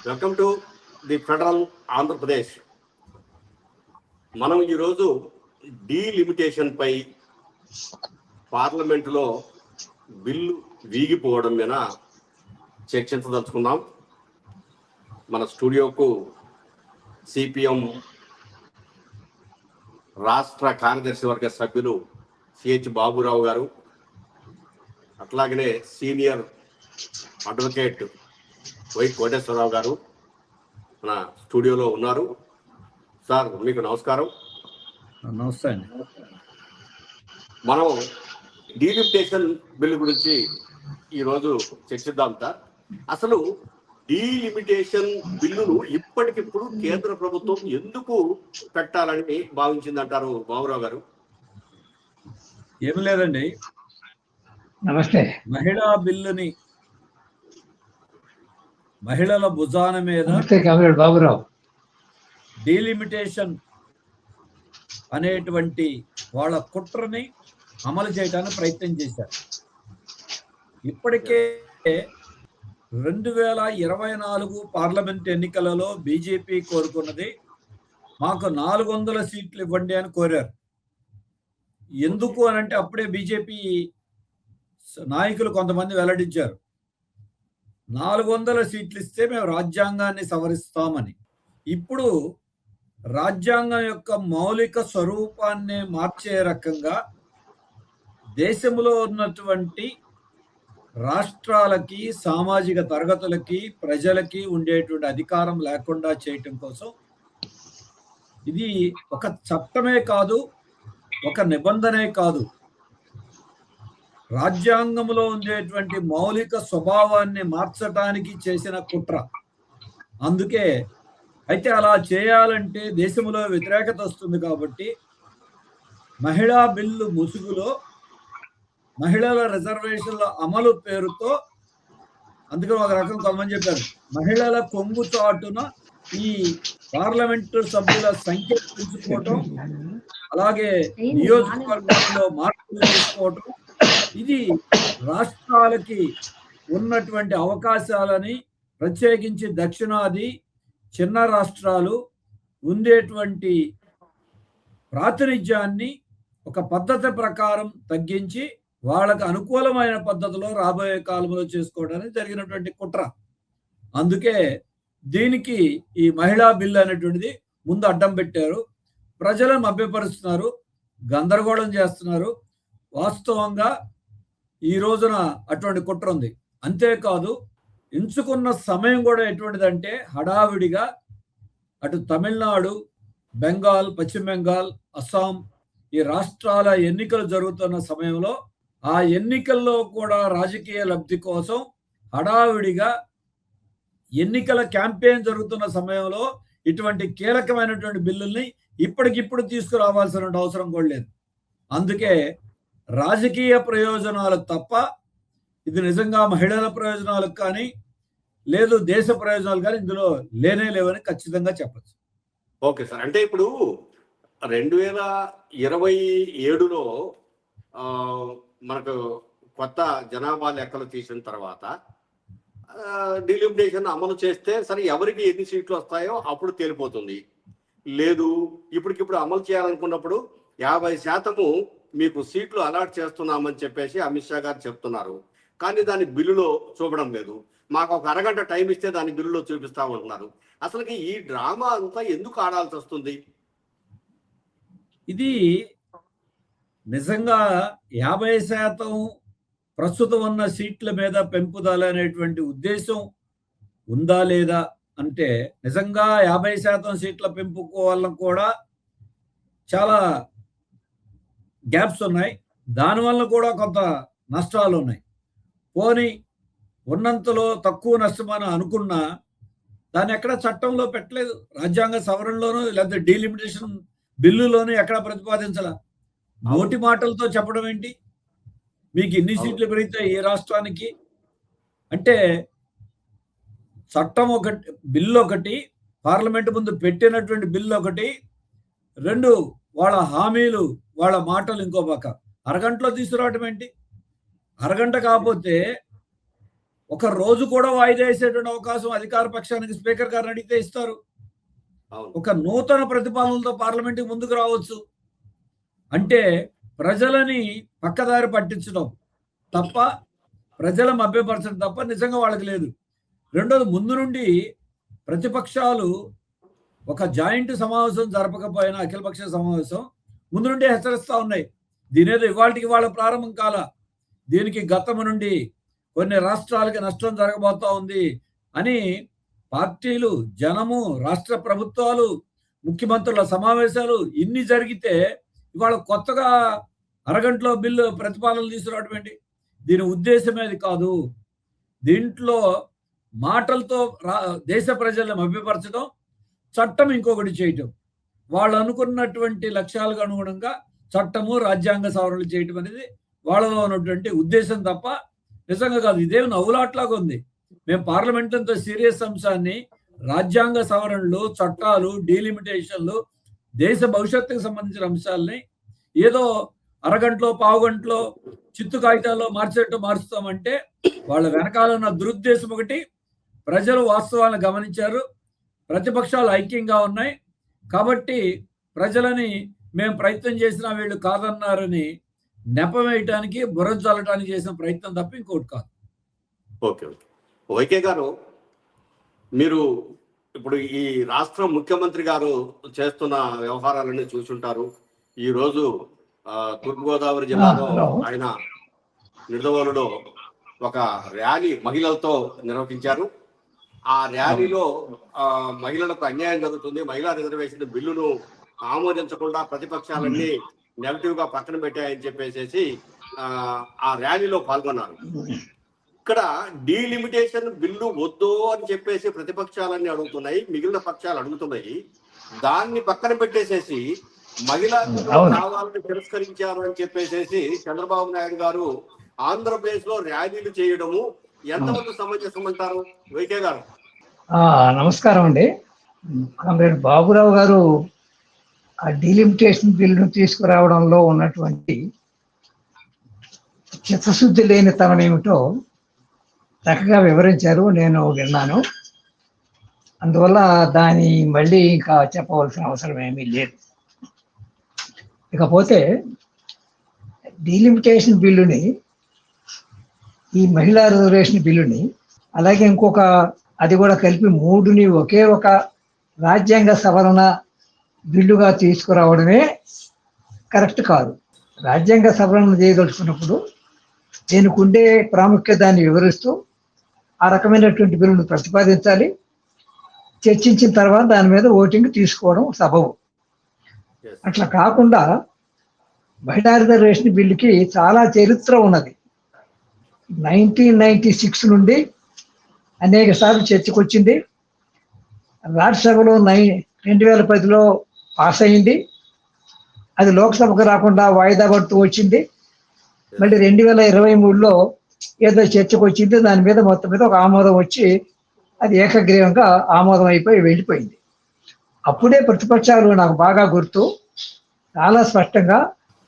Welcome to the federal Andhra Pradesh. మనం ఈరోజు delimitation పై పార్లమెంటులో బిల్లు వీగిపోవడం మీద చర్చించదలుచుకుందాం. మన స్టూడియోకు సిపిఎం రాష్ట్ర కార్యదర్శి వర్గ సభ్యులు సిహెచ్ బాబురావు గారు, అట్లాగనే సీనియర్ అడ్వకేట్ వై కోటేశ్వరరావు గారు మన స్టూడియోలో ఉన్నారు. సార్, మీకు నమస్కారం. నమస్తే అండి. మనం డీలిమిటేషన్ బిల్లు గురించి ఈరోజు చర్చిద్దాం సార్. అసలు డీలిమిటేషన్ బిల్లును ఇప్పటికిప్పుడు కేంద్ర ప్రభుత్వం ఎందుకు పెట్టాలని భావించిందంటారు బాబురావు గారు? ఏం లేదండి, నమస్తే. మహిళా బిల్లుని మహిళల భుజాన మీద నమస్తే కామ్రేడ్ బాబురావు. డీలిమిటేషన్ అనేటువంటి వాళ్ళ కుట్రని అమలు చేయడానికి ప్రయత్నం చేశారు. ఇప్పటికే 2024 పార్లమెంట్ ఎన్నికలలో బీజేపీ కోరుకున్నది మాకు 400 సీట్లు ఇవ్వండి అని కోరారు. ఎందుకు అని అంటే అప్పుడే బీజేపీ నాయకులు కొంతమంది వెల్లడించారు, 400 సీట్లు ఇస్తే మేము రాజ్యాంగాన్ని సవరిస్తామని. ఇప్పుడు రాజ్యాంగం యొక్క మౌలిక స్వరూపాన్ని మార్చే రకంగా దేశంలో ఉన్నటువంటి రాష్ట్రాలకి, సామాజిక తరగతులకి, ప్రజలకి ఉండేటువంటి అధికారం లేకుండా చేయటం కోసం ఇది ఒక చట్టమే కాదు, ఒక నిబంధనే కాదు, రాజ్యాంగంలో ఉండేటువంటి మౌలిక స్వభావాన్ని మార్చడానికి చేసిన కుట్ర. అందుకే అయితే అలా చేయాలంటే దేశంలో వ్యతిరేకత వస్తుంది కాబట్టి మహిళా బిల్లు ముసుగులో మహిళల రిజర్వేషన్ల అమలు పేరుతో, అందుకని ఒక రకం కొంతమంది చెప్పారు, మహిళల కొంగు చాటున ఈ పార్లమెంటు సభ్యుల సంఖ్య పెంచుకోవటం, అలాగే నియోజకవర్గాల్లో మార్పులు తీసుకోవటం, ఇది రాష్ట్రాలకి ఉన్నటువంటి అవకాశాలని, ప్రత్యేకించి దక్షిణాది చిన్న రాష్ట్రాలు ఉండేటువంటి ప్రాతినిధ్యాన్ని ఒక పద్ధతి ప్రకారం తగ్గించి వాళ్ళకు అనుకూలమైన పద్ధతిలో రాబోయే కాలంలో చేసుకోవడానికి జరిగినటువంటి కుట్ర. అందుకే దీనికి ఈ మహిళా బిల్లు అనేటువంటిది ముందు అడ్డం పెట్టారు. ప్రజలను మభ్యపరుస్తున్నారు, గందరగోళం చేస్తున్నారు. వాస్తవంగా ఈ రోజున అటువంటి కుట్ర ఉంది. అంతేకాదు, ఎంచుకున్న సమయం కూడా ఎటువంటిదంటే హడావిడిగా అటు తమిళనాడు, బెంగాల్, పశ్చిమ బెంగాల్, అస్సాం ఈ రాష్ట్రాల ఎన్నికలు జరుగుతున్న సమయంలో ఆ ఎన్నికల్లో కూడా రాజకీయ లబ్ధి కోసం హడావిడిగా ఎన్నికల క్యాంపెయిన్ జరుగుతున్న సమయంలో ఇటువంటి కీలకమైనటువంటి బిల్లుల్ని ఇప్పటికిప్పుడు తీసుకురావాల్సిన అవసరం కూడా లేదు. అందుకే రాజకీయ ప్రయోజనాలకు తప్ప ఇది నిజంగా మహిళల ప్రయోజనాలకు కానీ లేదు దేశ ప్రయోజనాలు కానీ ఇందులో లేనే లేవని ఖచ్చితంగా చెప్పచ్చు. ఓకే సార్, అంటే ఇప్పుడు 2027లో మనకు కొత్త జనాభా లెక్కలు తీసిన తర్వాత డీలిమిటేషన్ అమలు చేస్తే సరే ఎవరికి ఎన్ని సీట్లు వస్తాయో అప్పుడు తేలిపోతుంది. లేదు, ఇప్పటికిప్పుడు అమలు చేయాలనుకున్నప్పుడు 50% మీకు సీట్లు అలాట్ చేస్తున్నామని చెప్పేసి అమిత్ షా గారు చెప్తున్నారు. కానీ దాని బిల్లులో చూపడం లేదు. మాకు ఒక అరగంట టైం ఇస్తే దాని బిల్లులో చూపిస్తామంటున్నారు. అసలుకి ఈ డ్రామా అంతా ఎందుకు ఆడాల్సి వస్తుంది? ఇది నిజంగా 50% ప్రస్తుతం ఉన్న సీట్ల మీద పెంపుదల అనేటువంటి ఉద్దేశం ఉందా లేదా అంటే, నిజంగా 50% సీట్ల పెంపుకోవాలని కూడా చాలా గ్యాప్స్ ఉన్నాయి. దానివల్ల కూడా కొంత నష్టాలు ఉన్నాయి. పోనీ ఉన్నంతలో తక్కువ నష్టమని అనుకున్నా దాన్ని ఎక్కడ చట్టంలో పెట్టలేదు. రాజ్యాంగ సవరణలోనూ లేదా డీలిమిటేషన్ బిల్లులోనూ ఎక్కడ ప్రతిపాదించాల. నోటి మాటలతో చెప్పడం ఏంటి, మీకు ఇన్ని సీట్లు పెరుగుతాయి ఏ రాష్ట్రానికి అంటే, చట్టం ఒకటి, బిల్లు ఒకటి, పార్లమెంట్ ముందు పెట్టినటువంటి బిల్లు ఒకటి, రెండు వాళ్ళ హామీలు వాళ్ళ మాటలు ఇంకో పక్క. అరగంటలో తీసుకురావటం ఏంటి? అరగంట కాకపోతే ఒక రోజు కూడా వాయిదా వేసేటువంటి అవకాశం అధికార పక్షానికి స్పీకర్ గారిని అడిగితే ఇస్తారు. అవును. ఒక నూతన ప్రతిపాదనలతో పార్లమెంట్కి ముందుకు రావచ్చు. అంటే ప్రజలని పక్కదారి పట్టించడం తప్ప, ప్రజల మభ్యపరచడం తప్ప నిజంగా వాళ్ళకి లేదు. రెండోది, ముందు నుండి ప్రతిపక్షాలు ఒక జాయింట్ సమావేశం జరపకపోయినా అఖిలపక్ష సమావేశం ముందు నుండి హెచ్చరిస్తూ ఉన్నాయి. దీనేదో ఇవాళకి వాళ్ళ ప్రారంభం కాల, దీనికి గతము నుండి కొన్ని రాష్ట్రాలకి నష్టం జరగబోతా ఉంది అని పార్టీలు, జనము, రాష్ట్ర ప్రభుత్వాలు, ముఖ్యమంత్రుల సమావేశాలు ఇన్ని జరిగితే ఇవాళ కొత్తగా అరగంటలో బిల్లు ప్రతిపాదనలు తీసుకురావడం ఏంటి? దీని ఉద్దేశం అది కాదు. దీంట్లో మాటలతో దేశ ప్రజలను మభ్యపరచడం, చట్టం ఇంకొకటి చేయటం, వాళ్ళు అనుకున్నటువంటి లక్ష్యాలకు అనుగుణంగా చట్టము, రాజ్యాంగ సవరణలు చేయటం అనేది వాళ్ళలో ఉన్నటువంటి ఉద్దేశం తప్ప నిజంగా కాదు. ఇదేమి నవ్వులాట్లాగా ఉంది. మేము పార్లమెంట్ అంత సీరియస్ అంశాన్ని, రాజ్యాంగ సవరణలు, చట్టాలు, డీలిమిటేషన్లు, దేశ భవిష్యత్తుకు సంబంధించిన అంశాలని ఏదో అరగంటలో, పావుగంటలో, చిత్తు కాగితాల్లో మార్చేట్టు మారుస్తామంటే వాళ్ళ వెనకాల ఉన్న దురుద్దేశం ఒకటి. ప్రజలు వాస్తవాలను గమనించారు, ప్రతిపక్షాలు ఐక్యంగా ఉన్నాయి కాబట్టి ప్రజలని మేము ప్రయత్నం చేసినా వీళ్ళు కాదన్నారని నెపం వేయటానికి, బుర్ర చల్లటానికి చేసిన ప్రయత్నం తప్ప ఇంకోటి కాదు. ఓకే ఓకే వైకే గారు, మీరు ఇప్పుడు ఈ రాష్ట్ర ముఖ్యమంత్రి గారు చేస్తున్న వ్యవహారాలన్నీ చూసుంటారు. ఈ రోజు తూర్పుగోదావరి జిల్లాలో ఆయన నిడదవోలులో ఒక ర్యాలీ మహిళలతో నిర్వహించారు. ఆ ర్యాలీలో మహిళలకు అన్యాయం జరుగుతుంది, మహిళా రిజర్వేషన్ బిల్లును ఆమోదించకుండా ప్రతిపక్షాలన్నీ నెగటివ్ గా పక్కన పెట్టాయని చెప్పేసి ఆ ర్యాలీలో పాల్గొన్నారు. ఇక్కడ డీలిమిటేషన్ బిల్లు వద్దు అని చెప్పేసి ప్రతిపక్షాలన్నీ అడుగుతున్నాయి, మిగిలిన పక్షాలు అడుగుతున్నాయి. దాన్ని పక్కన పెట్టేసేసి మహిళా కావాలని తిరస్కరించారు అని చెప్పేసి చంద్రబాబు నాయుడు గారు ఆంధ్రప్రదేశ్ లో ర్యాలీలు చేయడము ఎంతవరకు సమంజసం అంటారు వైకే గారు? నమస్కారం అండి. కామ్రేడ్ బాబురావు గారు ఆ డీలిమిటేషన్ బిల్లును తీసుకురావడంలో ఉన్నటువంటి చిత్తశుద్ధి లేని తనం ఏమిటో చక్కగా వివరించారు, నేను విన్నాను. అందువల్ల దాన్ని మళ్ళీ ఇంకా చెప్పవలసిన అవసరం ఏమీ లేదు. ఇకపోతే డీలిమిటేషన్ బిల్లుని, ఈ మహిళా రిజర్వేషన్ బిల్లుని, అలాగే ఇంకొక అది కూడా కలిపి మూడుని ఒకే ఒక రాజ్యాంగ సవరణ బిల్లుగా తీసుకురావడమే కరెక్ట్ కాదు. రాజ్యాంగ సవరణ చేయదలుచుకున్నప్పుడు దీనికి ఉండే ప్రాముఖ్యతని వివరిస్తూ ఆ రకమైనటువంటి బిల్లును ప్రతిపాదించాలి. చర్చించిన తర్వాత దాని మీద ఓటింగ్ తీసుకోవడం సబబు. అట్లా కాకుండా మహిళా రిజర్వేషన్ బిల్లుకి చాలా చరిత్ర ఉన్నది. 1996 నుండి అనేక సార్లు చర్చకు వచ్చింది. రాజ్యసభలో 2010లో పాస్ అయింది. అది లోక్సభకు రాకుండా వాయిదా పడుతూ వచ్చింది. మళ్ళీ 2023లో ఏదో చర్చకు వచ్చింది. దాని మీద మొత్తం మీద ఒక ఆమోదం వచ్చి అది ఏకగ్రీవంగా ఆమోదం అయిపోయి వెళ్ళిపోయింది. అప్పుడే ప్రతిపక్షాలు, నాకు బాగా గుర్తు, చాలా స్పష్టంగా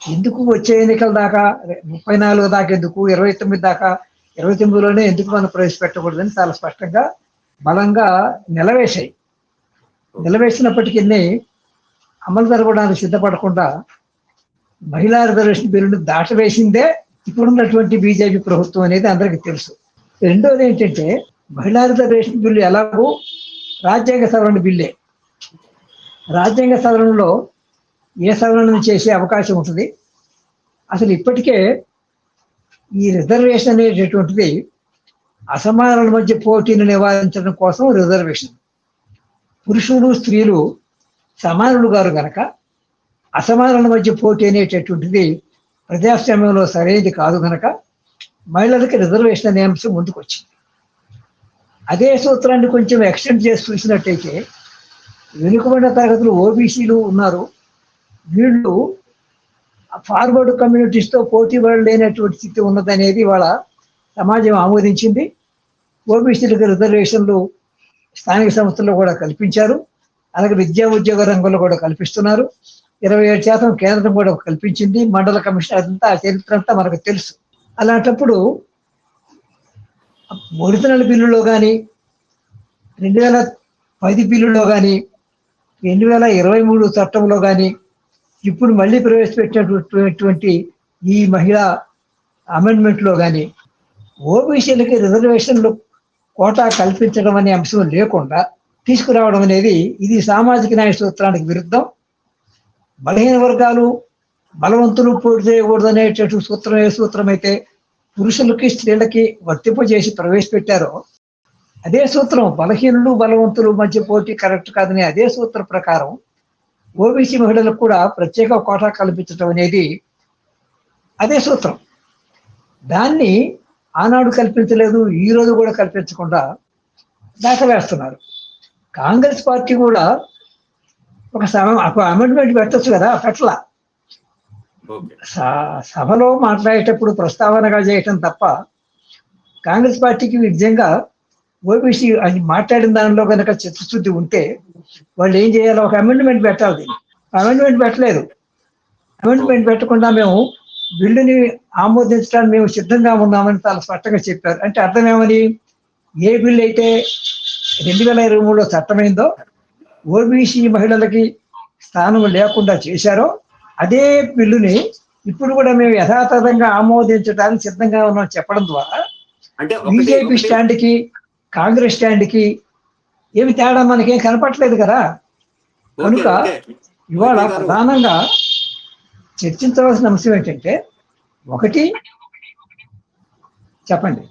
ఎందుకు వచ్చే ఎన్నికల దాకా 34 దాకా ఎందుకు, 29 దాకా, 29లోనే ఎందుకు మనం ప్రవేశపెట్టకూడదని చాలా స్పష్టంగా బలంగా నిలవేశాయి. నిలవేసినప్పటికీ అమలు జరగడానికి సిద్ధపడకుండా మహిళా రిజర్వేషన్ బిల్లును దాటవేసిందే ఇప్పుడున్నటువంటి బీజేపీ ప్రభుత్వం అనేది అందరికీ తెలుసు. రెండోది ఏంటంటే, మహిళా రిజర్వేషన్ బిల్లు ఎలాగో రాజ్యాంగ సవరణ బిల్లే. రాజ్యాంగ సవరణలో ఏ సవరణను చేసే అవకాశం ఉంటుంది? అసలు ఇప్పటికే ఈ రిజర్వేషన్ అనేటటువంటిది అసమానాల మధ్య పోటీని నివారించడం కోసం రిజర్వేషన్. పురుషులు, స్త్రీలు సమానులు గారు కనుక అసమానాల మధ్య పోటీ అనేటటువంటిది ప్రజాస్వామ్యంలో సరైనది కాదు కనుక మహిళలకి రిజర్వేషన్ అనే అంశం ముందుకు వచ్చింది. అదే సూత్రాన్ని కొంచెం ఎక్స్టెండ్ చేసి చూసినట్టయితే, వెనుకబడిన తరగతులు ఓబీసీలు ఉన్నారు, వీళ్ళు ఫార్వర్డ్ కమ్యూనిటీస్తో పోటీ పడలేనటువంటి స్థితి ఉన్నదనేది వాళ్ళ సమాజం ఆమోదించింది. ఓబీసీలకు రిజర్వేషన్లు స్థానిక సంస్థల్లో కూడా కల్పించారు. అలాగే విద్యా ఉద్యోగ రంగంలో కూడా కల్పిస్తున్నారు. 27% కేంద్రం కూడా కల్పించింది. మండల కమిషన్, అదంతా ఆ చరిత్ర అంతా మనకు తెలుసు. అలాంటప్పుడు ఒరిజినల్ బిల్లులో కానీ 2010 బిల్లులో కానీ 2023 చట్టంలో కానీ ఇప్పుడు మళ్ళీ ప్రవేశపెట్టినటువంటి ఈ మహిళా అమెండ్మెంట్లో కానీ ఓబీసీలకి రిజర్వేషన్లు కోటా కల్పించడం అనే అంశం లేకుండా తీసుకురావడం అనేది ఇది సామాజిక న్యాయ సూత్రానికి విరుద్ధం. బలహీన వర్గాలు బలవంతులు పోటీ చేయకూడదు అనేటటువంటి సూత్రం ఏ సూత్రం అయితే పురుషులకి స్త్రీలకి వర్తింపజేసి ప్రవేశపెట్టారో అదే సూత్రం బలహీనులు బలవంతులు మధ్య పోటీ కరెక్ట్ కాదని అదే సూత్రం ప్రకారం ఓబీసీ మహిళలకు కూడా ప్రత్యేక కోటా కల్పించడం అనేది అదే సూత్రం. దాన్ని ఆనాడు కల్పించలేదు, ఈ రోజు కూడా కల్పించకుండా దాటవేస్తున్నారు. కాంగ్రెస్ పార్టీ కూడా ఒక అమెండ్మెంట్ పెట్టచ్చు కదా, పెట్టలా. సభలో మాట్లాడేటప్పుడు ప్రస్తావనగా చేయటం తప్ప కాంగ్రెస్ పార్టీకి నిజంగా ఓబీసీ అది మాట్లాడిన దానిలో కనుక చిత్తశుద్ధి ఉంటే వాళ్ళు ఏం చేయాలో ఒక అమెండ్మెంట్ పెట్టాలి. అమెండ్మెంట్ పెట్టలేదు. అమెండ్మెంట్ పెట్టకుండా మేము బిల్లుని ఆమోదించడానికి మేము సిద్ధంగా ఉన్నామని చాలా స్పష్టంగా చెప్పారు. అంటే అర్థం ఏమని, ఏ బిల్లు అయితే 2023లో చట్టమైందో ఓబీసీ మహిళలకి స్థానం లేకుండా చేశారో అదే బిల్లుని ఇప్పుడు కూడా మేము యథాతథంగా ఆమోదించడానికి సిద్ధంగా ఉన్నాం చెప్పడం ద్వారా బీజేపీ స్టాండ్కి కాంగ్రెస్ స్టాండ్కి ఏమి తేడా మనకేం కనపట్లేదు కదా. కనుక ఇవాళ ప్రధానంగా చర్చించవలసిన అంశం ఏంటంటే, ఒకటి చెప్పండి.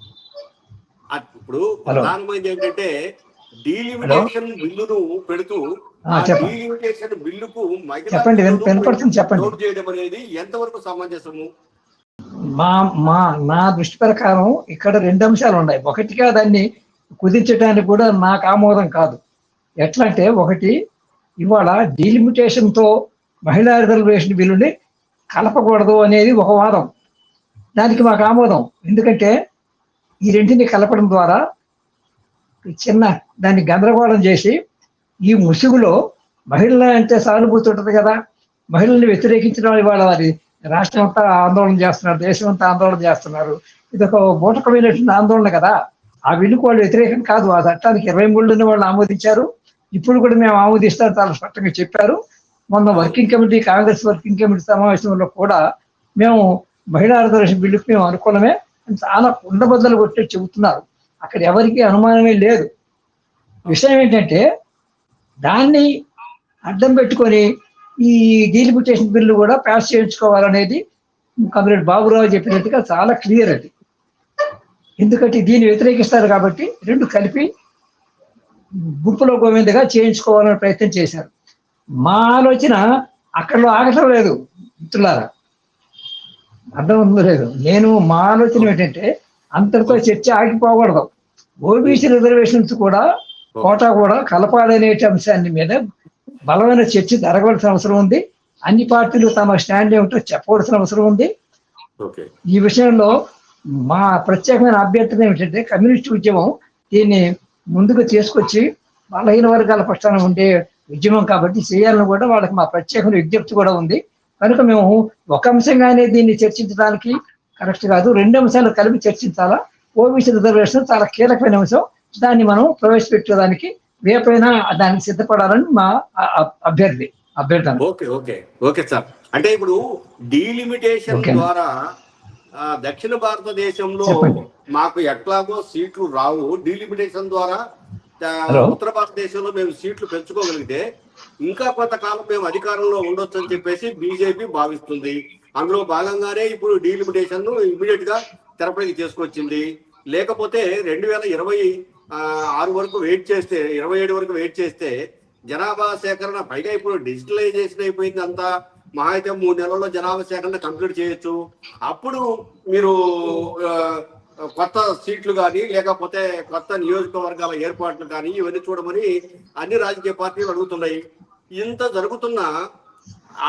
ఇప్పుడు ప్రధానమైనది ఏంటంటే డీలిమిటేషన్ బిల్లును పెడుతూ డీలిమిటేషన్ బిల్లుకు చెప్పండి వినపడుతుంది చెప్పండి చేయడం అనేది ఎంతవరకు సమంజసము? నా దృష్టి ప్రకారం ఇక్కడ 2 అంశాలు ఉన్నాయి. ఒకటిగా దాన్ని కుదించడానికి కూడా నాకు ఆమోదం కాదు. ఎట్లా అంటే, ఒకటి ఇవాళ డీలిమిటేషన్తో మహిళా రిజర్వేషన్ బిల్లుని కలపకూడదు అనేది ఒక వాదం. దానికి మాకు ఆమోదం. ఎందుకంటే ఈ రెంటిని కలపడం ద్వారా చిన్న దాన్ని గందరగోళం చేసి ఈ ముసుగులో మహిళల అంటే సానుభూతి ఉంటుంది కదా, మహిళల్ని వ్యతిరేకించిన వాళ్ళు ఇవాళ వారి రాష్ట్రం అంతా ఆందోళన చేస్తున్నారు, దేశం అంతా ఆందోళన చేస్తున్నారు. ఇది ఒక బూటకమైనటువంటి ఆందోళన కదా. ఆ బిల్లుకు వాళ్ళు వ్యతిరేకం కాదు. ఆ చట్టానికి 23లోనే వాళ్ళు ఆమోదించారు. ఇప్పుడు కూడా మేము ఆమోదిస్తాం చాలా స్పష్టంగా చెప్పారు. మొన్న working committee, Congress working committee సమావేశంలో కూడా మేము మహిళా రిజర్వేషన్ బిల్లుకు మేము అనుకూలమే చాలా కుండబద్దలు కొట్టి చెబుతున్నారు. అక్కడ ఎవరికి అనుమానమే లేదు. విషయం ఏంటంటే, దాన్ని అడ్డం పెట్టుకొని ఈ డీలిమిటేషన్ బిల్లు కూడా పాస్ చేయించుకోవాలనేది కమ్రేడ్ బాబురావు చెప్పినట్టుగా చాలా క్లియర్ అది. ఎందుకంటే దీన్ని వ్యతిరేకిస్తారు కాబట్టి రెండు కలిపి గుంపులో గోవిందగా చేయించుకోవాలనే ప్రయత్నం చేశారు. మా ఆలోచన అక్కడలో ఆగటం లేదు మిత్రులారా, అర్థం ఉందో లేదు. మా ఆలోచన ఏంటంటే అంతటితో చర్చ ఆగిపోకూడదు. ఓబీసీ రిజర్వేషన్స్ కూడా కోటా కూడా కలపాలనే అంశాన్ని మీద బలమైన చర్చ జరగవలసిన అవసరం ఉంది. అన్ని పార్టీలు తమ స్టాండ్ ఏమిటో చెప్పవలసిన అవసరం ఉంది. ఈ విషయంలో మా ప్రత్యేకమైన అభ్యర్థన ఏమిటంటే, కమ్యూనిస్ట్ ఉద్యమం దీన్ని ముందుకు తీసుకొచ్చి బలహీన వర్గాల పక్షాన ఉండే ఉద్యమం కాబట్టి చేయాలని కూడా వాళ్ళకి మా ప్రత్యేకమైన విజ్ఞప్తి కూడా ఉంది. కనుక మేము ఒక అంశంగానే దీన్ని చర్చించడానికి కరెక్ట్ కాదు, 2 అంశాలు కలిపి చర్చించాలా. ఓబీసీ రిజర్వేషన్ చాలా కీలకమైన అంశం. దాన్ని మనం ప్రవేశపెట్టడానికి రేపైనా దానికి సిద్ధపడాలని మా అభ్యర్థన. Okay sir. అంటే ఇప్పుడు డీలిమిటేషన్ ద్వారా దక్షిణ భారతదేశంలో మాకు ఎట్లాగో సీట్లు రావు, డీలిమిటేషన్ ద్వారా ఉత్తర భారతదేశంలో మేము సీట్లు పెంచుకోగలిగితే ఇంకా కొంతకాలం మేము అధికారంలో ఉండొచ్చు అని చెప్పేసి బీజేపీ భావిస్తుంది. అందులో భాగంగానే ఇప్పుడు డీలిమిటేషన్ ను ఇమీడియట్ గా తెరపైకి తీసుకొచ్చింది. లేకపోతే 2026 వరకు వెయిట్ చేస్తే, 27 వరకు వెయిట్ చేస్తే జనాభా సేకరణ పైగా ఇప్పుడు డిజిటలైజేషన్ అయిపోయింది అంతా. మహా అయితే 3 నెలల్లో జనాభా సేకరణ కంప్లీట్ చేయొచ్చు. అప్పుడు మీరు కొత్త సీట్లు కానీ లేకపోతే కొత్త నియోజకవర్గాల ఏర్పాట్లు కానీ ఇవన్నీ చూడమని అన్ని రాజకీయ పార్టీలు అడుగుతున్నాయి. ఇంత జరుగుతున్న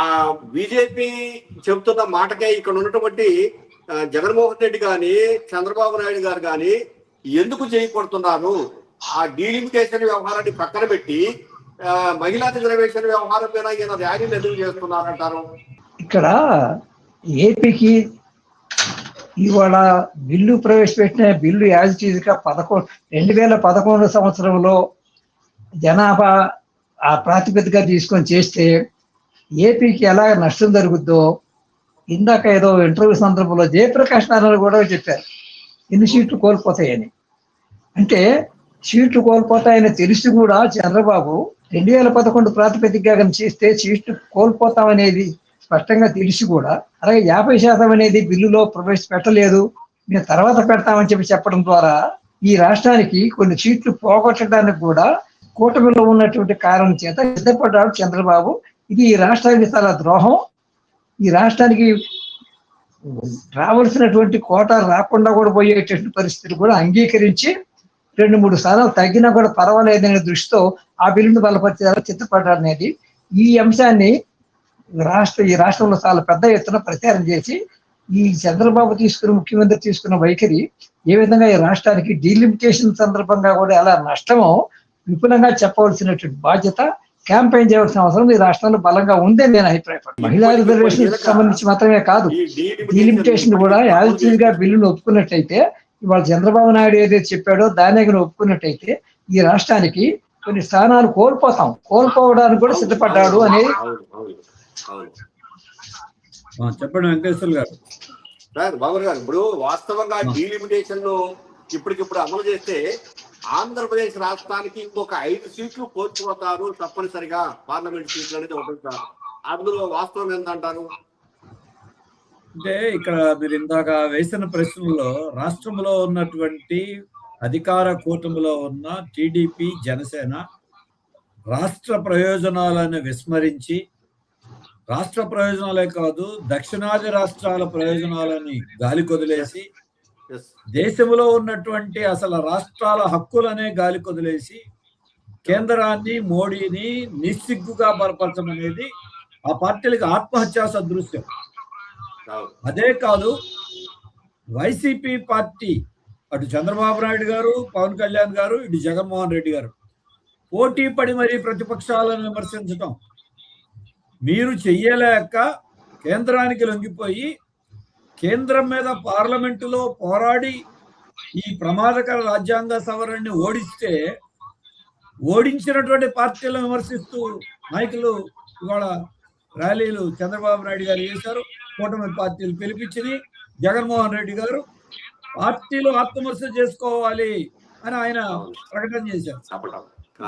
ఆ బీజేపీ చెబుతున్న మాటకే ఇక్కడ ఉన్నటువంటి జగన్మోహన్ రెడ్డి కానీ చంద్రబాబు నాయుడు గారు కానీ ఎందుకు చేయకూడుతున్నారు? ఆ డీలిమిటేషన్ వ్యవహారాన్ని పక్కన పెట్టి మహిళా రిజర్వేషన్ వ్యవహారం మీద ఈయన ర్యాలీలు ఎందుకు చేస్తున్నారంటారు? ఇక్కడ ఏపీకి ఇవాళ బిల్లు ప్రవేశపెట్టిన బిల్లు యాజ్ ఇట్ ఈజ్ గా 2011 సంవత్సరంలో జనాభా ఆ ప్రాతిపదిక తీసుకొని చేస్తే ఏపీకి ఎలా నష్టం జరుగుద్దో ఇందాక ఏదో ఇంటర్వ్యూ సందర్భంలో జయప్రకాష్ నారాయణ కూడా చెప్పారు, ఎన్ని సీట్లు కోల్పోతాయని. అంటే సీట్లు కోల్పోతాయని తెలిసి కూడా చంద్రబాబు 2011 ప్రాతిపదికగా కనుక చేస్తే సీట్లు కోల్పోతామనేది స్పష్టంగా తెలిసి కూడా, అలాగే 50% అనేది బిల్లులో ప్రవేశపెట్టలేదు, మేము తర్వాత పెడతామని చెప్పడం ద్వారా ఈ రాష్ట్రానికి కొన్ని సీట్లు పోగొట్టడానికి కూడా కూటమిలో ఉన్నటువంటి కారణం చేత సిద్ధపడ్డాడు చంద్రబాబు. ఇది ఈ రాష్ట్రానికి చాలా ద్రోహం. ఈ రాష్ట్రానికి రావాల్సినటువంటి కోట రాకుండా కూడా పోయేటటువంటి పరిస్థితులు కూడా అంగీకరించి 2-3 స్థానాలు తగ్గినా కూడా పర్వాలేదనే దృష్టితో ఆ బిల్లును బలపరిచేలా చిత్తపడ్డాడు అనేది ఈ అంశాన్ని ఈ రాష్ట్రంలో చాలా పెద్ద ఎత్తున ప్రచారం చేసి ఈ చంద్రబాబు ముఖ్యమంత్రి తీసుకున్న వైఖరి ఏ విధంగా ఈ రాష్ట్రానికి డీలిమిటేషన్ సందర్భంగా కూడా ఎలా నష్టమో విపులంగా చెప్పవలసినటువంటి బాధ్యత, క్యాంపెయిన్ చేయవలసిన అవసరం ఈ రాష్ట్రంలో బలంగా ఉందని నేను అభిప్రాయపడ్డాను. మహిళా రిజర్వేషన్ సంబంధించి మాత్రమే కాదు, డీలిమిటేషన్ కూడా యాజిటీజ్ గా బిల్లును ఒప్పుకున్నట్లయితే, ఇవాళ చంద్రబాబు నాయుడు ఏదైతే చెప్పాడో దాన్ని కనుక ఒప్పుకున్నట్టయితే ఈ రాష్ట్రానికి కొన్ని స్థానాలు కోల్పోవడానికి కూడా సిద్ధపడ్డాడు అనేది. చెప్పండి వెంకటేశ్వర గారు. సార్ బాబు గారు, ఇప్పుడు వాస్తవంగా డీలిమిటేషన్ ఇప్పటికిప్పుడు అమలు చేస్తే ఆంధ్రప్రదేశ్ రాష్ట్రానికి ఇంకొక 5 సీట్లు కోల్పోతారు తప్పనిసరిగా, పార్లమెంట్ సీట్లు అనేది ఒకటి సార్. అందులో వాస్తవం ఏంటంటారు? అంటే ఇక్కడ మీరు ఇందాక వేసిన ప్రశ్నలో రాష్ట్రంలో ఉన్నటువంటి అధికార కూటమిలో ఉన్న టీడీపీ, జనసేన రాష్ట్ర ప్రయోజనాలను విస్మరించి, రాష్ట్ర ప్రయోజనాలే కాదు దక్షిణాది రాష్ట్రాల ప్రయోజనాలని గాలి కొదిలేసి, దేశంలో ఉన్నటువంటి అసలు రాష్ట్రాల హక్కులనే గాలి కొదిలేసి కేంద్రాన్ని, మోడీని నిస్సిగ్గుగా బలపరచమనేది ఆ పార్టీలకు ఆత్మహత్యా సదృశ్యం. అదే కాదు, వైసీపీ పార్టీ అటు చంద్రబాబు నాయుడు గారు, పవన్ కళ్యాణ్ గారు, ఇటు జగన్మోహన్ రెడ్డి గారు పోటీ పడి మరీ ప్రతిపక్షాలను విమర్శించడం, మీరు చెయ్యలేక కేంద్రానికి లొంగిపోయి కేంద్రం మీద పార్లమెంటులో పోరాడి ఈ ప్రమాదకర రాజ్యాంగ సవరణని ఓడించినటువంటి పార్టీలను విమర్శిస్తూ నాయకులు ఇవాళ ర్యాలీలు చంద్రబాబు నాయుడు గారు చేశారు, కూటమి పార్టీలు పిలిపించింది. జగన్మోహన్ రెడ్డి గారు పార్టీలు ఆత్మవిమర్శ చేసుకోవాలి అని ఆయన ప్రకటన చేశారు.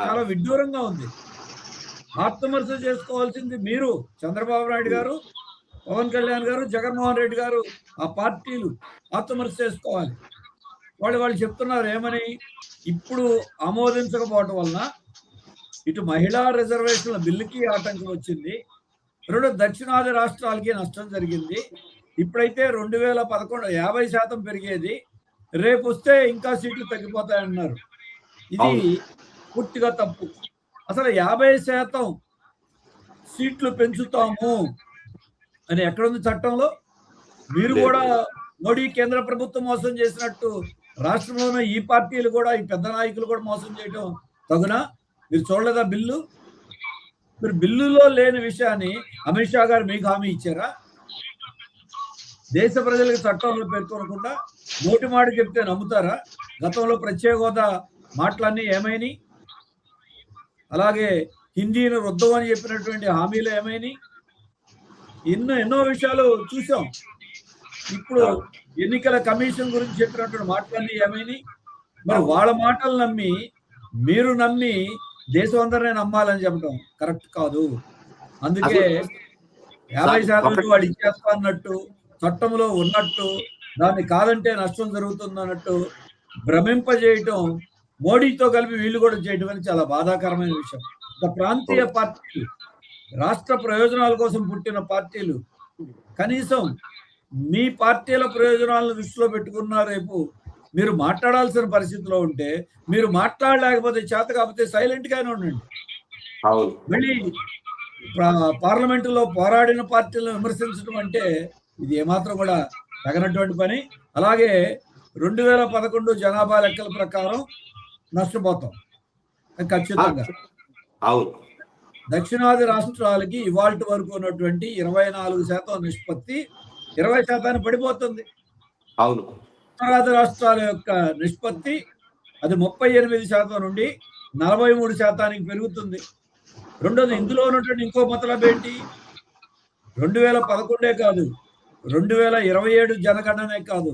చాలా విడ్డూరంగా ఉంది. ఆత్మవిమర్శ చేసుకోవాల్సింది మీరు, చంద్రబాబు నాయుడు గారు, పవన్ కళ్యాణ్ గారు, జగన్మోహన్ రెడ్డి గారు, ఆ పార్టీలు ఆత్మవిమర్శ చేసుకోవాలి. వాళ్ళు చెప్తున్నారు ఏమని, ఇప్పుడు ఆమోదించకపోవటం వలన ఇటు మహిళా రిజర్వేషన్ల బిల్లుకి ఆటంకం వచ్చింది, 2 దక్షిణాది రాష్ట్రాలకి నష్టం జరిగింది. ఇప్పుడైతే 2011 50% పెరిగేది, రేపు వస్తే ఇంకా సీట్లు తగ్గిపోతాయన్నారు. ఇది పూర్తిగా తప్పు. అసలు 50% సీట్లు పెంచుతాము అని ఎక్కడుంది చట్టంలో? మీరు కూడా మోడీ కేంద్ర ప్రభుత్వం మోసం చేసినట్టు రాష్ట్రంలోనే ఈ పార్టీలు కూడా, ఈ పెద్ద నాయకులు కూడా మోసం చేయడం తగునా? మీరు చూడలేదా బిల్లు? మీరు బిల్లులో లేని విషయాన్ని అమిత్ షా గారు మీకు హామీ ఇచ్చారా? దేశ ప్రజలకు చట్టంలో పేర్కొనకుండా నోటి మాట చెప్తే నమ్ముతారా? గతంలో ప్రత్యేక హోదా మాటలన్నీ ఏమైనాయి? అలాగే హిందీని రుద్దమని చెప్పినటువంటి హామీలు ఏమైనాయి? ఎన్నో విషయాలు చూసాం. ఇప్పుడు ఎన్నికల కమిషన్ గురించి చెప్పినటువంటి మాటలన్నీ ఏమైనాయి? మరి వాళ్ళ మాటలు నమ్మి మీరు నమ్మి దేశం అందరినీ నమ్మాలని చెప్పడం కరెక్ట్ కాదు. అందుకే 50% వాళ్ళు ఇచ్చేస్తా అన్నట్టు, చట్టంలో ఉన్నట్టు, దాన్ని కాదంటే నష్టం జరుగుతుంది అన్నట్టు భ్రమింపజేయటం, మోడీతో కలిపి వీళ్ళు కూడా చేయటం అని చాలా బాధాకరమైన విషయం. ప్రాంతీయ పార్టీలు, రాష్ట్ర ప్రయోజనాల కోసం పుట్టిన పార్టీలు కనీసం మీ పార్టీల ప్రయోజనాలను దృష్టిలో పెట్టుకున్న రేపు మీరు మాట్లాడాల్సిన పరిస్థితిలో ఉంటే, మీరు మాట్లాడలేకపోతే, చేత కాకపోతే సైలెంట్ గానే ఉండండి. మళ్ళీ పార్లమెంటులో పోరాడిన పార్టీలను విమర్శించడం అంటే ఇది ఏమాత్రం కూడా తగినటువంటి పని. అలాగే 2011 జనాభా లెక్కల ప్రకారం నష్టపోతాం ఖచ్చితంగా. దక్షిణాది రాష్ట్రాలకి ఇవాల్టి వరకు ఉన్నటువంటి 24% నిష్పత్తి 20% పడిపోతుంది. అవును. ఉత్తరాది రాష్ట్రాల యొక్క నిష్పత్తి అది 38% నుండి 43% పెరుగుతుంది. రెండోది ఇందులో ఉన్నటువంటి ఇంకో మతలబ్ ఏంటి? 2011 కాదు, 2027 జనగణనే కాదు,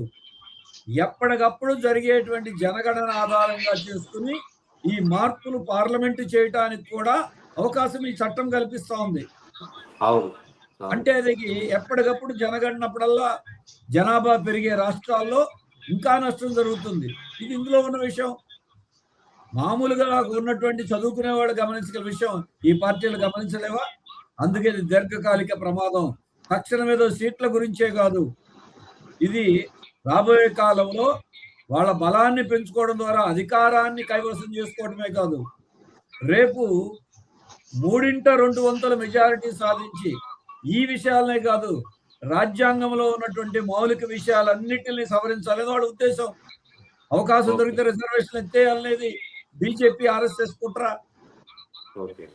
ఎప్పటికప్పుడు జరిగేటువంటి జనగణన ఆధారంగా చేసుకుని ఈ మార్పులు పార్లమెంటు చేయటానికి కూడా అవకాశం ఈ చట్టం కల్పిస్తా ఉంది. అవును. అవును. అంటే అది ఎప్పటికప్పుడు జనగణనప్పుడల్లా జనాభా పెరిగే రాష్ట్రాల్లో ఇంకా నష్టం జరుగుతుంది. ఇది ఇందులో ఉన్న విషయం. మామూలుగా ఉన్నటువంటి చదువుకునే వాళ్ళు గమనించగల విషయం ఈ పార్టీలు గమనించలేవా? అందుకే ఇది దీర్ఘకాలిక ప్రమాదం. తక్షణం ఏదో సీట్ల గురించే కాదు, ఇది రాబోయే కాలంలో వాళ్ళ బలాన్ని పెంచుకోవడం ద్వారా అధికారాన్ని కైవసం చేసుకోవడమే కాదు, రేపు 3/2 మెజారిటీ సాధించి ఈ విషయాలనే కాదు, రాజ్యాంగంలో ఉన్నటువంటి మౌలిక విషయాలన్నిటిని సవరించాలని వాళ్ళ ఉద్దేశం. అవకాశం దొరికితే రిజర్వేషన్ ఎత్తేయాలనేది బీజేపీ ఆర్ఎస్ఎస్ కుట్ర.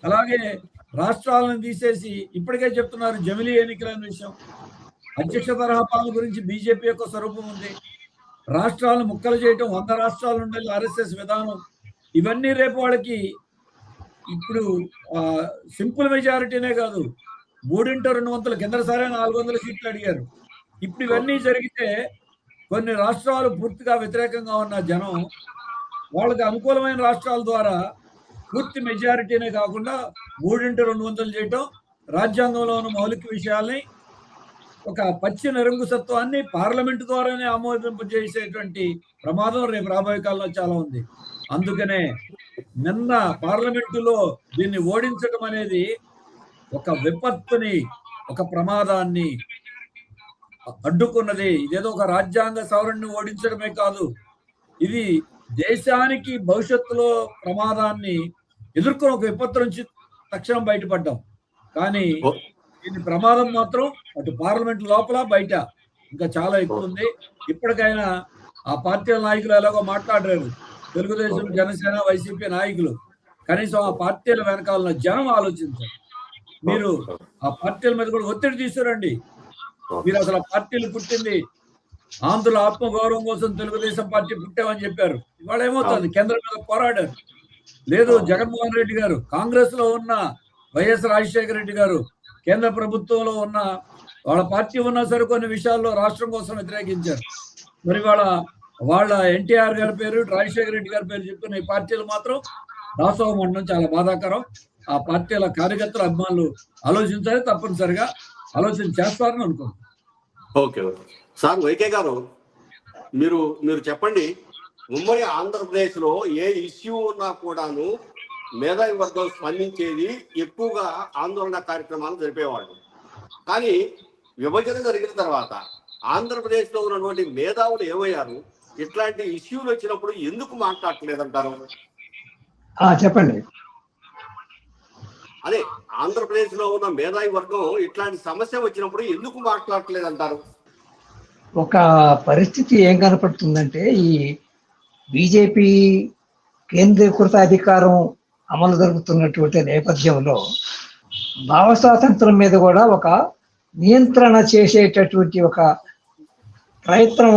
అలాగే రాష్ట్రాలను తీసేసి ఇప్పటికే చెప్తున్నారు జమిలీ ఎన్నికలైన విషయం. అధ్యక్ష తరహా పాలన గురించి బీజేపీ యొక్క స్వరూపం ఉంది. రాష్ట్రాలను ముక్కలు చేయటం, 100 రాష్ట్రాలు ఉండాలి ఆర్ఎస్ఎస్ విధానం. ఇవన్నీ రేపు వాళ్ళకి ఇప్పుడు సింపుల్ మెజారిటీనే కాదు, 3/2 కిందసారే 400 సీట్లు అడిగారు. ఇప్పుడు ఇవన్నీ జరిగితే కొన్ని రాష్ట్రాలు పూర్తిగా వ్యతిరేకంగా ఉన్న జనం వాళ్ళకి అనుకూలమైన రాష్ట్రాల ద్వారా పూర్తి మెజారిటీనే కాకుండా 3/2 చేయటం, రాజ్యాంగంలో ఉన్న మౌలిక విషయాల్ని ఒక పచ్చి నిరంకుశత్వాన్ని పార్లమెంటు ద్వారానే ఆమోదింపజేసేటువంటి ప్రమాదం రేపు రాబోయే కాలంలో చాలా ఉంది. అందుకనే నిన్న పార్లమెంటులో దీన్ని ఓడించడం అనేది ఒక విపత్తుని, ఒక ప్రమాదాన్ని అడ్డుకున్నది. ఇదేదో ఒక రాజ్యాంగ సవరణని ఓడించడమే కాదు, ఇది దేశానికి భవిష్యత్తులో ప్రమాదాన్ని ఎదుర్కొని ఒక విపత్తు నుంచి తక్షణం బయటపడ్డాం. కానీ దీని ప్రమాదం మాత్రం అటు పార్లమెంట్ లోపల బయట ఇంకా చాలా ఎక్కువ ఉంది. ఇప్పటికైనా ఆ పార్టీల నాయకులు ఎలాగో మాట్లాడారు, తెలుగుదేశం, జనసేన, వైసీపీ నాయకులు. కనీసం ఆ పార్టీల వెనకాల జనం ఆలోచించారు. మీరు ఆ పార్టీల మీద కూడా ఒత్తిడి తీసుకురండి. మీరు అసలు ఆ పార్టీలు పుట్టింది ఆంధ్రుల ఆత్మగౌరవం కోసం తెలుగుదేశం పార్టీ పుట్టామని చెప్పారు. ఇవాళ ఏమవుతుంది? కేంద్రం మీద పోరాడారు. లేదు, జగన్మోహన్ రెడ్డి గారు, కాంగ్రెస్ లో ఉన్న వైఎస్ రాజశేఖర రెడ్డి గారు, కేంద్ర ప్రభుత్వంలో ఉన్న వాళ్ళ పార్టీ ఉన్నా సరే కొన్ని విషయాల్లో రాష్ట్రం కోసం వ్యతిరేకించారు. మరి వాళ్ళ ఎన్టీఆర్ గారి పేరు, రాజశేఖర రెడ్డి గారి పేరు చెప్తున్న ఈ పార్టీలు మాత్రం దాసోహం ఉండడం చాలా బాధాకరం. ఆ పార్టీల కార్యకర్తల అభిమానులు ఆలోచించాలి, తప్పనిసరిగా ఆలోచన చేస్తారని అనుకుంటున్నాను. ఓకే ఓకే సార్, వైకే గారు, మీరు చెప్పండి. ఉమ్మడి ఆంధ్రప్రదేశ్ లో ఏ ఇష్యూ ఉన్నా కూడాను మేధావి వర్గం స్పందించేది, ఎక్కువగా ఆందోళన కార్యక్రమాలు జరిపేవాళ్ళు. కానీ విభజన జరిగిన తర్వాత ఆంధ్రప్రదేశ్ లో ఉన్నటువంటి మేధావులు ఏమయ్యారు? ఇట్లాంటి ఇష్యూలు వచ్చినప్పుడు ఎందుకు మాట్లాడలేదంటారు? చెప్పండి. అదే ఆంధ్రప్రదేశ్ లో ఉన్న మేధావి వర్గం ఇట్లాంటి సమస్య వచ్చినప్పుడు ఎందుకు మాట్లాడలేదంటారు? ఒక పరిస్థితి ఏం కనపడుతుందంటే, ఈ బీజేపీ కేంద్రీకృత అధికారం అమలు జరుగుతున్నటువంటి నేపథ్యంలో భావ స్వాతంత్రం మీద కూడా ఒక నియంత్రణ చేసేటటువంటి ఒక ప్రయత్నం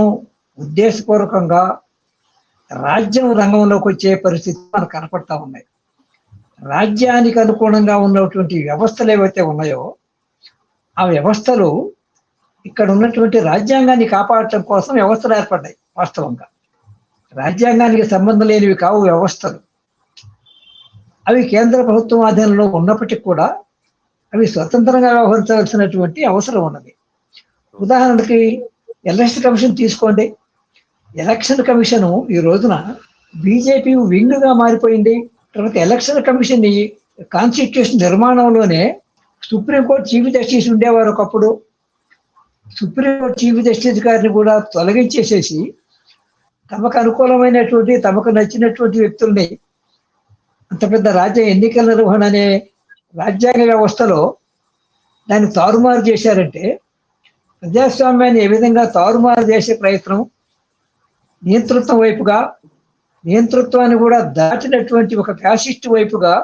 ఉద్దేశపూర్వకంగా రాజ్యం రంగంలోకి వచ్చే పరిస్థితి మనకు కనపడతా ఉన్నాయి. రాజ్యానికి అనుగుణంగా ఉన్నటువంటి వ్యవస్థలు ఏవైతే ఉన్నాయో ఆ వ్యవస్థలు ఇక్కడ ఉన్నటువంటి రాజ్యాంగాన్ని కాపాడటం కోసం వ్యవస్థలు ఏర్పడ్డాయి. వాస్తవంగా రాజ్యాంగానికి సంబంధం లేనివి కావు వ్యవస్థలు. అవి కేంద్ర ప్రభుత్వం ఆధీనంలో ఉన్నప్పటికీ కూడా అవి స్వతంత్రంగా వ్యవహరించవలసినటువంటి అవసరం ఉన్నది. ఉదాహరణకి ఎలక్షన్ కమిషన్ తీసుకోండి. ఎలక్షన్ కమిషన్ ఈ రోజున బీజేపీ వింగ్గా మారిపోయింది. తర్వాత ఎలక్షన్ కమిషన్ కాన్స్టిట్యూషన్ నిర్మాణంలోనే సుప్రీంకోర్టు చీఫ్ జస్టిస్ ఉండేవారు ఒకప్పుడు. సుప్రీంకోర్టు చీఫ్ జస్టిస్ గారిని కూడా తొలగించేసేసి తమకు అనుకూలమైనటువంటి, తమకు నచ్చినటువంటి వ్యక్తుల్ని అంత పెద్ద రాజ్య ఎన్నికల నిర్వహణ అనే రాజ్యాంగ వ్యవస్థలో దాన్ని తారుమారు చేశారంటే, ప్రజాస్వామ్యాన్ని ఏ విధంగా తారుమారు చేసే ప్రయత్నం, నియంతృత్వం వైపుగా, నియంతృత్వాన్ని కూడా దాటినటువంటి ఒక ఫ్యాసిస్ట్ వైపుగా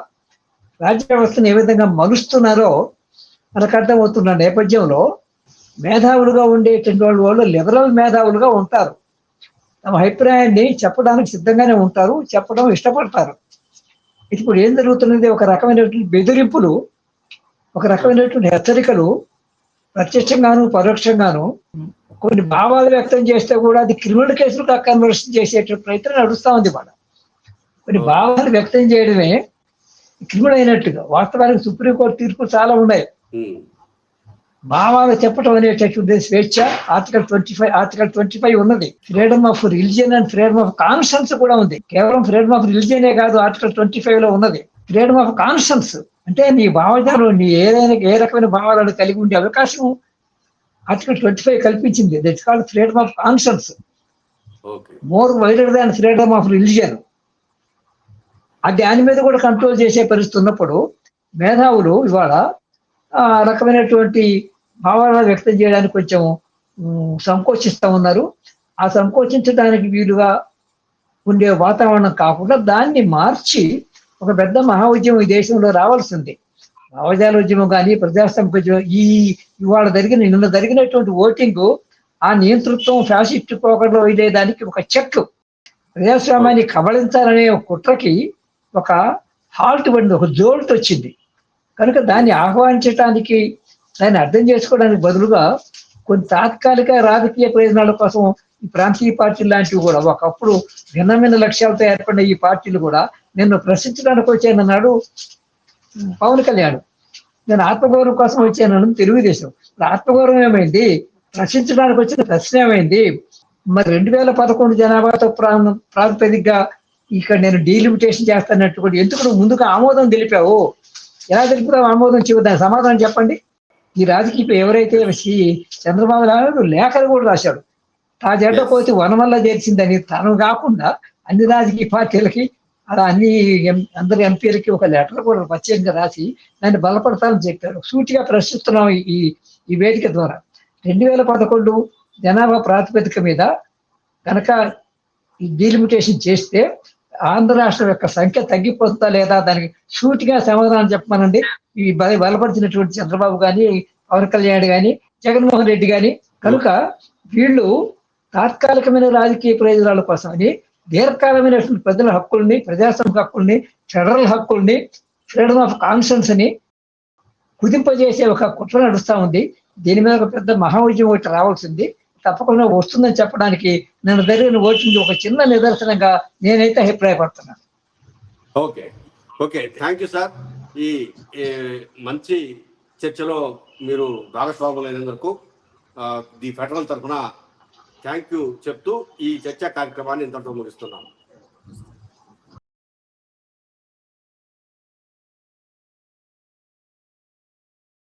రాజ్య వ్యవస్థను ఏ విధంగా మలుస్తున్నారో మనకు అర్థమవుతున్న నేపథ్యంలో మేధావులుగా ఉండేటువంటి వాళ్ళు లిబరల్ మేధావులుగా ఉంటారు. తమ అభిప్రాయాన్ని చెప్పడానికి సిద్ధంగానే ఉంటారు, చెప్పడం ఇష్టపడతారు. ఇప్పుడు ఏం జరుగుతున్నది, ఒక రకమైనటువంటి బెదిరింపులు, ఒక రకమైనటువంటి హెచ్చరికలు ప్రత్యక్షంగాను పరోక్షంగాను కొన్ని భావాలు వ్యక్తం చేస్తే కూడా అది క్రిమినల్ కేసులుగా కన్వర్షన్ చేసేటువంటి ప్రయత్నం నడుస్తూ ఉంది. వాళ్ళ కొన్ని భావాలు వ్యక్తం చేయడమే క్రిమినల్ అయినట్టుగా. వాస్తవానికి సుప్రీంకోర్టు తీర్పులు చాలా ఉన్నాయి. భావాలు చెప్పడం అనేటటువంటి స్వేచ్ఛ ఆర్టికల్ 25 ఉన్నది. Freedom of religion and freedom of conscience కూడా ఉంది. కేవలం ఫ్రీడమ్ ఆఫ్ రిలిజియనే కాదు, ఆర్టికల్ 25 లో ఉన్నది. ఫ్రీడమ్ ఆఫ్ కాన్షియన్స్ అంటే నీ భావజాలం, నీ ఏ రకమైన భావాలను కలిగి ఉండే అవకాశం ఆర్టికల్ 25 కల్పించింది. That's called freedom of conscience, more wider than freedom of religion. దాని మీద కూడా కంట్రోల్ చేసే పరిస్థితి ఉన్నప్పుడు మేధావులు ఇవాళ ఆ రకమైనటువంటి భావాలను వ్యక్తం చేయడానికి కొంచెం సంకోచిస్తూ ఉన్నారు. ఆ సంకోచించడానికి వీలుగా ఉండే వాతావరణం కాకుండా దాన్ని మార్చి ఒక పెద్ద మహా ఉద్యమం ఈ దేశంలో రావాల్సింది. భావజాల ఉద్యమం కానీ, ప్రజాస్వామిక ఉద్యమం, నిన్న జరిగినటువంటి ఓటింగ్ ఆ నియంతృత్వం ఫ్యాసిస్ట్ పోకడలో వెళ్ళేదానికి ఒక చెక్, ప్రజాస్వామ్యాన్ని కబళించాలనే ఒక కుట్రకి ఒక హాల్ట్ పడింది, ఒక జోల్ట్ వచ్చింది. కనుక దాన్ని ఆహ్వానించడానికి, దాన్ని అర్థం చేసుకోవడానికి బదులుగా కొన్ని తాత్కాలిక రాజకీయ ప్రయోజనాల కోసం ఈ ప్రాంతీయ పార్టీలు లాంటివి కూడా, ఒకప్పుడు భిన్నమైన లక్ష్యాలతో ఏర్పడిన ఈ పార్టీలు కూడా నిన్ను ప్రశ్నించడానికి వచ్చానన్నాడు పవన్ కళ్యాణ్. నేను ఆత్మగౌరవం కోసం వచ్చానని తెలుగుదేశం. ఆత్మగౌరవం ఏమైంది? ప్రశ్నించడానికి వచ్చిన ప్రశ్న ఏమైంది? మరి 2011 జనాభాతో ప్రాతిపదికగా ఇక్కడ నేను డీలిమిటేషన్ చేస్తానట్టు కూడా ఎందుకు నువ్వు ముందుకు ఆమోదం తెలిపావు? ఎలా తెలుపుతావు ఆమోదం? దానికి సమాధానం చెప్పండి. ఈ రాజకీయ ఎవరైతే చంద్రబాబు నాయుడు లేఖలు కూడా రాశాడు, తా జెండ కోతి వనమల్ల చేర్చిందని. తను కాకుండా అన్ని రాజకీయ పార్టీలకి, అలా అందరి ఎంపీలకి ఒక లెటర్ కూడా ప్రత్యేకంగా రాసి దాన్ని బలపడతానని చెప్పారు. సూటిగా ప్రశ్నిస్తున్నాం ఈ వేదిక ద్వారా. 2011 జనాభా ప్రాతిపదిక మీద కనుక ఈ డీలిమిటేషన్ చేస్తే ఆంధ్ర రాష్ట్రం యొక్క సంఖ్య తగ్గిపోతుందా లేదా, దానికి సూటిగా సమాధానం చెప్పమనండి. ఈ బలపరిచినటువంటి చంద్రబాబు కానీ, పవన్ కళ్యాణ్ కానీ, జగన్మోహన్ రెడ్డి కానీ. కనుక వీళ్ళు తాత్కాలికమైన రాజకీయ ప్రయోజనాల కోసమని దీర్ఘకాలమైనటువంటి ప్రజల హక్కుల్ని, ప్రజాస్వామిక హక్కుల్ని, ఫెడరల్ హక్కుల్ని, ఫ్రీడమ్ ఆఫ్ కాన్షియన్స్ ని కుదింపజేసే ఒక కుట్ర నడుస్తూ ఉంది. దీని మీద ఒక పెద్ద మహా ఉద్యమం ఒకటి రావాల్సింది, తప్పకుండా వస్తుందని చెప్పడానికి నేను జరిగిన ఓటింగ్ ఒక చిన్న నిదర్శనంగా నేనైతే అభిప్రాయపడుతున్నాను. Okay, thank you sir. ఈ మంచి చర్చలో మీరు భాగస్వాములైనందుకు ది ఫెడరల్ తరఫున థ్యాంక్ యూ చెప్తూ ఈ చర్చా కార్యక్రమాన్ని ఇంతటితో ముగిస్తున్నాను.